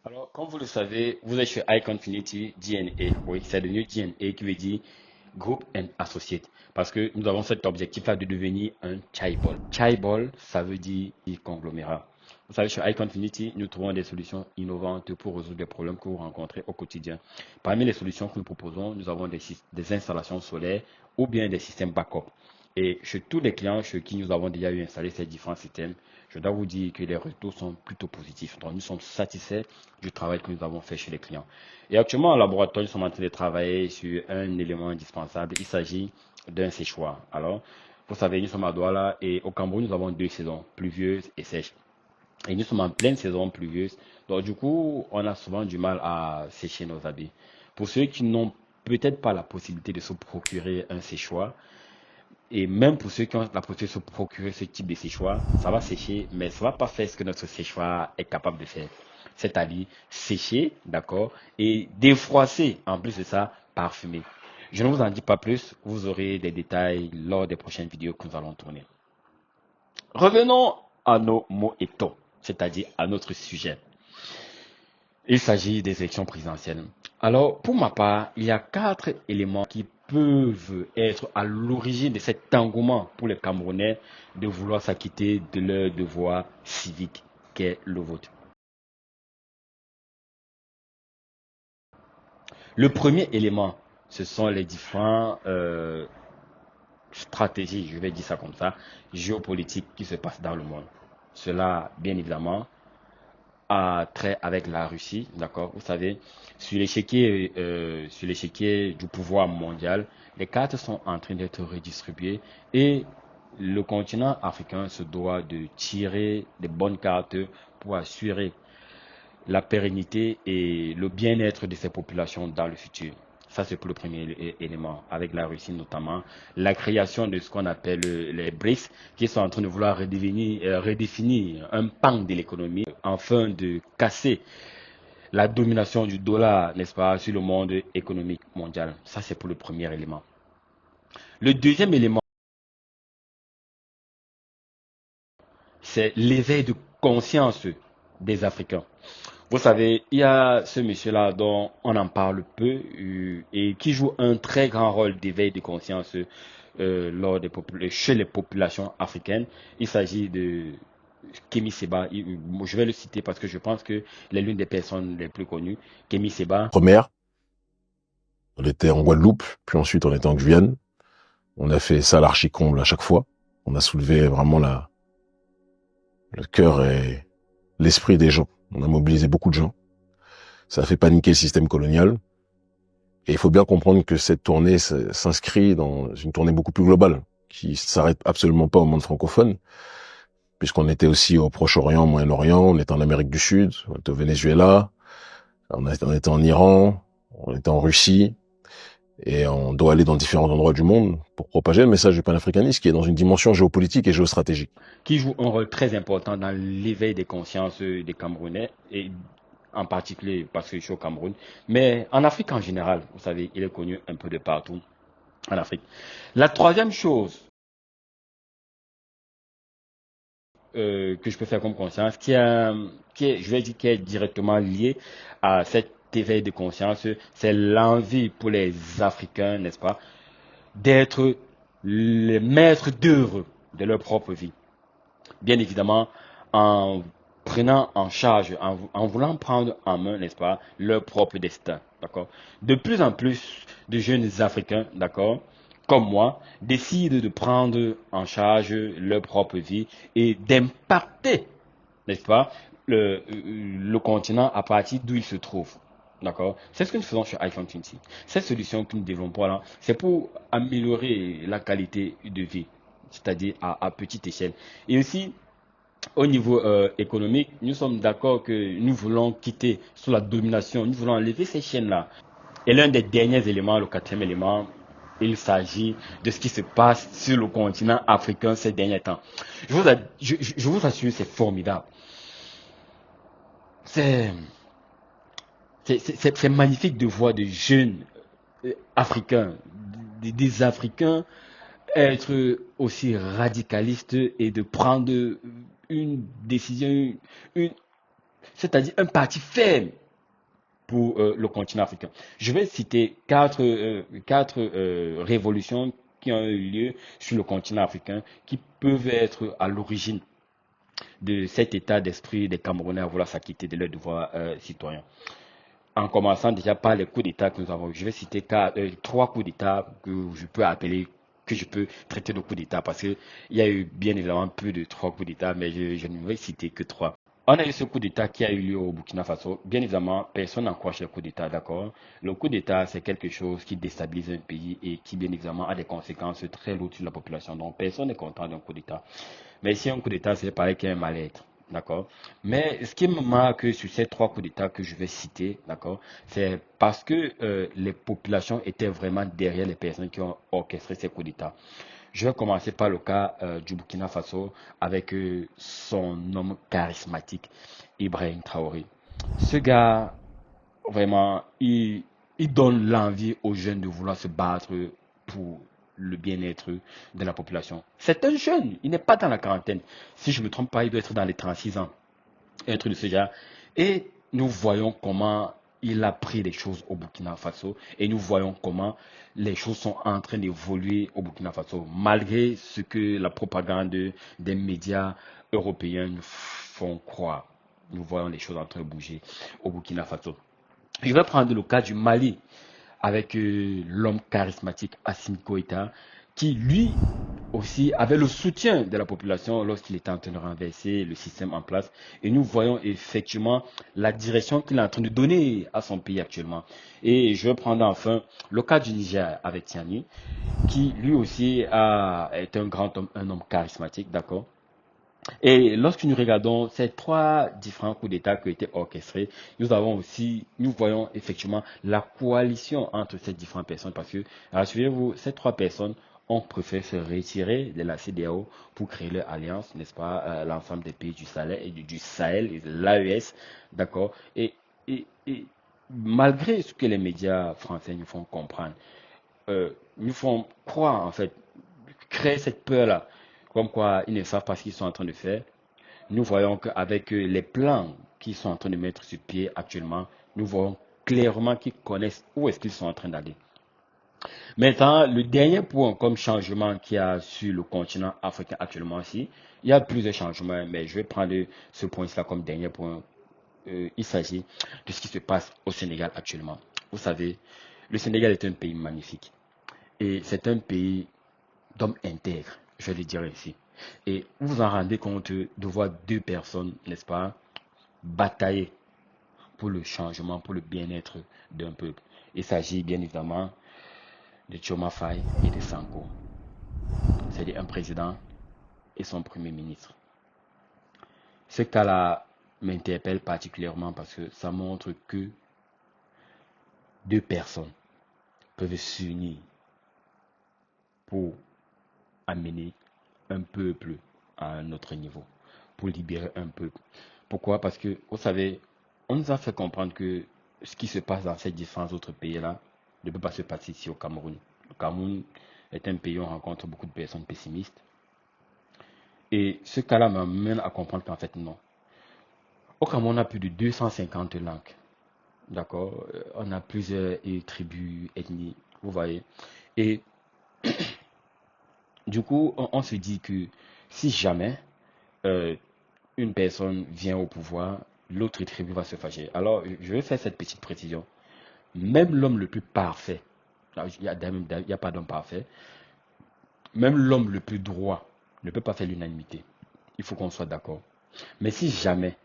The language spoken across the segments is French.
Alors, comme vous le savez, vous êtes chez iConfinity DNA. Oui, c'est devenu DNA qui veut dire Group and Associate. Parce que nous avons cet objectif-là de devenir un chaibol. Chaibol, ça veut dire conglomérat. Vous savez, chez iConfinity, nous trouvons des solutions innovantes pour résoudre des problèmes que vous rencontrez au quotidien. Parmi les solutions que nous proposons, nous avons des installations solaires ou bien des systèmes backup. Et chez tous les clients chez qui nous avons déjà eu installé ces différents systèmes, je dois vous dire que les retours sont plutôt positifs. Donc, nous sommes satisfaits du travail que nous avons fait chez les clients. Et actuellement, en laboratoire, nous sommes en train de travailler sur un élément indispensable. Il s'agit d'un séchoir. Alors, vous savez, nous sommes à Douala et au Cameroun, nous avons deux saisons, pluvieuse et sèche. Et nous sommes en pleine saison pluvieuse. Donc, du coup, on a souvent du mal à sécher nos habits. Pour ceux qui n'ont peut-être pas la possibilité de se procurer un séchoir, et même pour ceux qui ont la possibilité de se procurer ce type de séchoir, ça va sécher, mais ça va pas faire ce que notre séchoir est capable de faire. C'est-à-dire sécher, d'accord, et défroisser, en plus de ça, parfumer. Je ne vous en dis pas plus, vous aurez des détails lors des prochaines vidéos que nous allons tourner. Revenons à nos mots et tons, c'est-à-dire à notre sujet. Il s'agit des élections présidentielles. Alors, pour ma part, il y a quatre éléments qui peuvent être à l'origine de cet engouement pour les Camerounais de vouloir s'acquitter de leur devoir civique qu'est le vote. Le premier élément, ce sont les différentes stratégies, je vais dire ça comme ça, géopolitiques qui se passent dans le monde. Cela, bien évidemment, a trait avec la Russie, d'accord? Vous savez, sur l'échiquier du pouvoir mondial, les cartes sont en train d'être redistribuées et le continent africain se doit de tirer des bonnes cartes pour assurer la pérennité et le bien-être de ces populations dans le futur. Ça, c'est pour le premier élément, avec la Russie notamment. La création de ce qu'on appelle les BRICS, qui sont en train de vouloir redéfinir un pan de l'économie afin de casser la domination du dollar, n'est-ce pas, sur le monde économique mondial. Ça, c'est pour le premier élément. Le deuxième élément, c'est l'éveil de conscience des Africains. Vous savez, il y a ce monsieur-là dont on en parle peu et qui joue un très grand rôle d'éveil de conscience chez les populations africaines. Il s'agit de Kémy Seba. Je vais le citer parce que je pense que il est l'une des personnes les plus connues. Kémy Seba. Première, on était en Guadeloupe, puis ensuite on était en Guyane. On a fait ça à l'archi-comble à chaque fois. On a soulevé vraiment le cœur et l'esprit des gens. On a mobilisé beaucoup de gens. Ça a fait paniquer le système colonial. Et il faut bien comprendre que cette tournée s'inscrit dans une tournée beaucoup plus globale, qui s'arrête absolument pas au monde francophone, puisqu'on était aussi au Proche-Orient, au Moyen-Orient, on était en Amérique du Sud, on était au Venezuela, on était en Iran, on était en Russie, et on doit aller dans différents endroits du monde pour propager le message du panafricanisme qui est dans une dimension géopolitique et géostratégique. Qui joue un rôle très important dans l'éveil des consciences des Camerounais et en particulier parce que je suis au Cameroun, mais en Afrique en général, vous savez, il est connu un peu de partout en Afrique. La troisième chose que je peux faire comme conscience, je vais dire, qui est directement liée à cet éveil de conscience, c'est l'envie pour les Africains, n'est-ce pas, d'être les maîtres d'œuvre de leur propre vie. Bien évidemment, en prenant en charge, en voulant prendre en main, n'est-ce pas, leur propre destin, d'accord. De plus en plus de jeunes Africains, d'accord, comme moi, décident de prendre en charge leur propre vie et d'impacter, n'est-ce pas, le continent à partir d'où ils se trouvent. D'accord. C'est ce que nous faisons chez iPhone 20. Cette solution que nous développons là, c'est pour améliorer la qualité de vie, c'est-à-dire à petite échelle. Et aussi, au niveau économique, nous sommes d'accord que nous voulons quitter sous la domination, nous voulons enlever ces chaînes-là. Et l'un des derniers éléments, le quatrième élément, il s'agit de ce qui se passe sur le continent africain ces derniers temps. Je vous assure, c'est formidable. C'est c'est magnifique de voir des jeunes africains, des Africains être aussi radicalistes et de prendre une décision, une, c'est-à-dire un parti ferme pour le continent africain. Je vais citer quatre révolutions qui ont eu lieu sur le continent africain qui peuvent être à l'origine de cet état d'esprit des Camerounais à vouloir s'acquitter de leurs devoirs citoyens. En commençant déjà par les coups d'État que nous avons. Je vais citer trois coups d'État que je peux traiter de coups d'État parce qu'il y a eu bien évidemment plus de trois coups d'État, mais je ne vais citer que trois. On a eu ce coup d'État qui a eu lieu au Burkina Faso. Bien évidemment, personne n'encourage le coup d'État, d'accord? Le coup d'État, c'est quelque chose qui déstabilise un pays et qui, bien évidemment, a des conséquences très lourdes sur la population. Donc, personne n'est content d'un coup d'État. Mais si un coup d'État, c'est pareil qu'il y a un mal-être. D'accord. Mais ce qui me marque sur ces trois coups d'État que je vais citer, d'accord, c'est parce que les populations étaient vraiment derrière les personnes qui ont orchestré ces coups d'État. Je vais commencer par le cas du Burkina Faso avec son homme charismatique, Ibrahim Traoré. Ce gars, vraiment, il donne l'envie aux jeunes de vouloir se battre pour le bien-être de la population. C'est un jeune, il n'est pas dans la quarantaine. Si je ne me trompe pas, il doit être dans les 36 ans, un truc de ce genre. Et nous voyons comment il a pris les choses au Burkina Faso et nous voyons comment les choses sont en train d'évoluer au Burkina Faso, malgré ce que la propagande des médias européens nous font croire. Nous voyons les choses en train de bouger au Burkina Faso. Je vais prendre le cas du Mali avec l'homme charismatique Assimi Goïta, qui lui aussi avait le soutien de la population lorsqu'il était en train de renverser le système en place. Et nous voyons effectivement la direction qu'il est en train de donner à son pays actuellement. Et je vais prendre enfin le cas du Niger avec Tiani, qui lui aussi est un grand homme, un homme charismatique, d'accord. Et lorsque nous regardons ces trois différents coups d'État qui ont été orchestrés, nous voyons effectivement la coalition entre ces différentes personnes parce que, rassurez-vous, ces trois personnes ont préféré se retirer de la CEDEAO pour créer leur alliance, n'est-ce pas, l'ensemble des pays du Sahel et du Sahel, et l'AES, d'accord. Et malgré ce que les médias français nous font comprendre, nous font croire en fait, créer cette peur-là comme quoi ils ne savent pas ce qu'ils sont en train de faire. Nous voyons qu'avec les plans qu'ils sont en train de mettre sur pied actuellement, nous voyons clairement qu'ils connaissent où est-ce qu'ils sont en train d'aller. Maintenant, le dernier point comme changement qu'il y a sur le continent africain actuellement aussi, il y a plusieurs changements, mais je vais prendre ce point-là comme dernier point. Il s'agit de ce qui se passe au Sénégal actuellement. Vous savez, le Sénégal est un pays magnifique et c'est un pays d'hommes intègres, je vais le dire ici. Et vous vous en rendez compte de voir deux personnes, n'est-ce pas, batailler pour le changement, pour le bien-être d'un peuple. Il s'agit bien évidemment de Choma Faye et de Sanko. C'est-à-dire un président et son premier ministre. Ce cas-là m'interpelle particulièrement parce que ça montre que deux personnes peuvent s'unir pour amener un peuple à un autre niveau, pour libérer un peuple. Pourquoi? Parce que, vous savez, on nous a fait comprendre que ce qui se passe dans ces différents autres pays-là ne peut pas se passer ici au Cameroun. Le Cameroun est un pays où on rencontre beaucoup de personnes pessimistes. Et ce cas-là m'amène à comprendre qu'en fait, non. Au Cameroun, on a plus de 250 langues. D'accord? On a plusieurs tribus, ethnies, vous voyez. Et du coup, on se dit que si jamais une personne vient au pouvoir, l'autre tribu va se fâcher. Alors, je vais faire cette petite précision. Même l'homme le plus parfait, il n'y a pas d'homme parfait, même l'homme le plus droit ne peut pas faire l'unanimité. Il faut qu'on soit d'accord. Mais si jamais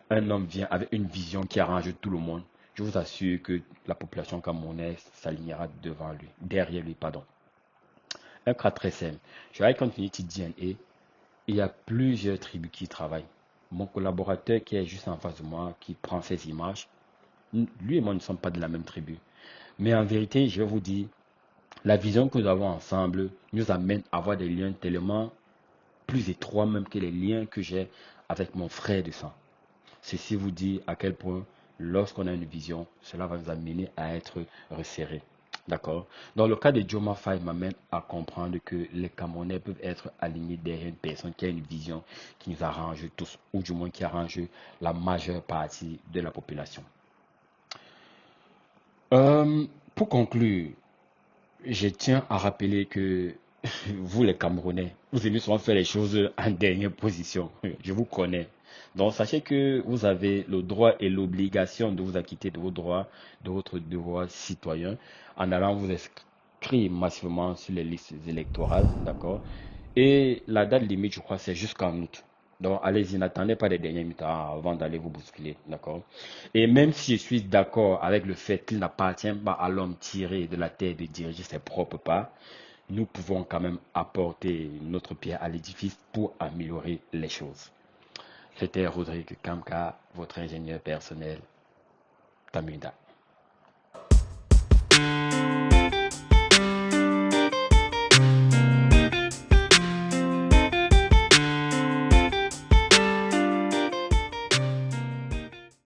un homme vient avec une vision qui arrange tout le monde, je vous assure que la population camerounaise s'alignera devant lui, derrière lui, pardon. Un cas très simple. Sur Icon Infinity DNA, il y a plusieurs tribus qui travaillent. Mon collaborateur qui est juste en face de moi, qui prend ces images, lui et moi ne sommes pas de la même tribu. Mais en vérité, je vais vous dire, la vision que nous avons ensemble nous amène à avoir des liens tellement plus étroits même que les liens que j'ai avec mon frère de sang. Ceci vous dit à quel point, lorsqu'on a une vision, cela va nous amener à être resserrés. D'accord? Dans le cas de Joma Faye m'amène à comprendre que les Camerounais peuvent être alignés derrière une personne qui a une vision qui nous arrange tous, ou du moins qui arrange la majeure partie de la population. Euh, pour conclure, je tiens à rappeler que vous, les Camerounais, vous aimez souvent faire les choses en dernière position. Je vous connais. Donc, sachez que vous avez le droit et l'obligation de vous acquitter de vos droits, de votre devoir citoyen, en allant vous inscrire massivement sur les listes électorales, d'accord? Et la date limite, je crois, c'est jusqu'en août. Donc, allez-y, n'attendez pas les dernières minutes avant d'aller vous bousculer, d'accord? Et même si je suis d'accord avec le fait qu'il n'appartient pas à l'homme tiré de la terre de diriger ses propres pas, nous pouvons quand même apporter notre pierre à l'édifice pour améliorer les choses. C'était Rodrigue Kamka, votre ingénieur personnel, Tamuda.